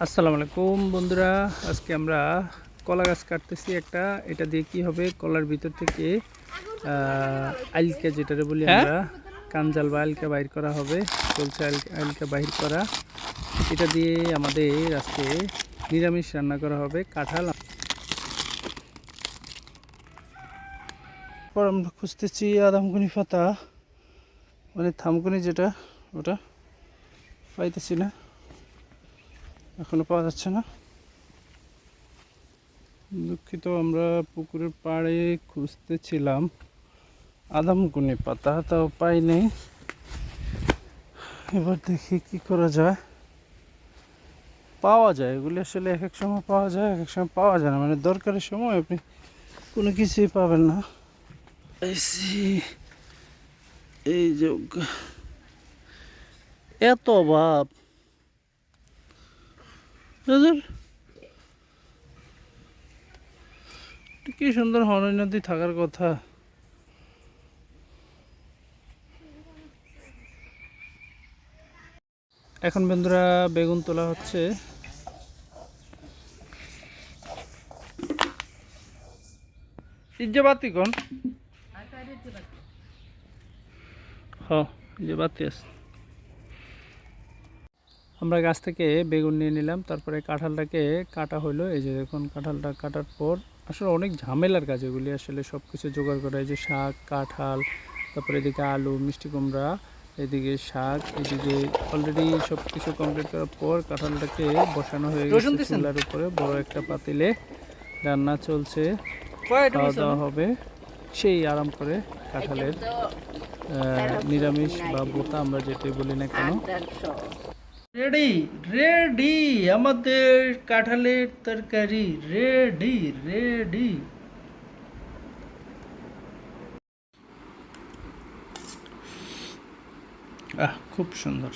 আসসালামু আলাইকুম বন্ধুরা, আজকে আমরা কলা গাছ কাটতেছি একটা। এটা দিয়ে কি হবে, কলার ভিতর থেকে আইলকা যেটারে বলি আমরা, কাঞ্জাল বা আইলকা বাইর করা হবে। চলছে আইলকা বাইর করা। এটা দিয়ে আমাদের আজকে নিরামিষ রান্না করা হবে, কাঁঠাল। পর আমরা খুঁজতেছি আদামকুনি পাতা, মানে থামকুনি যেটা, ওটা পাইতেছি না, এখনো পাওয়া যাচ্ছে না। দুঃখিত, আমরা পুকুরের পাড়ে খুঁজতেছিলাম আদামকুনি পাতা, তাও পাই নেই। এবার দেখি কি করা যায়। পাওয়া যায় এগুলি, আসলে এক এক সময় পাওয়া যায়, এক এক সময় পাওয়া যায় না। মানে দরকারের সময় আপনি কোনো কিছুই পাবেন না। এই যে এত অভাব, কি সুন্দর হরই নদী থাকার কথা। এখন বন্ধুরা বেগুন তোলা হচ্ছে। বাতি কোন যে বাতি আছে। আমরা গাছ থেকে বেগুন নিয়ে নিলাম, তারপরে কাঁঠালটাকে কাটা হলো। এই যে দেখুন, কাঁঠালটা কাটার পর আসলে অনেক ঝামেলার কাজ এগুলি, আসলে সব কিছু জোগাড় করা। এই যে শাক, কাঁঠাল, তারপরে এদিকে আলু, মিষ্টি কুমড়া, এদিকে শাক, এদিকে অলরেডি সব কিছু কমপ্লিট করার পর কাঁঠালটাকে বসানো হয়ে গেছে চুলার উপরে। বড় একটা পাতিলে রান্না চলছে, খাওয়া দাওয়া হবে সেই আরাম করে। কাঁঠালের নিরামিষ বা বোতা আমরা যেটাই বলি না কেন, রেডি রেডি আমাদের কাঁঠালের তরকারি রেডি রেডি। খুব সুন্দর।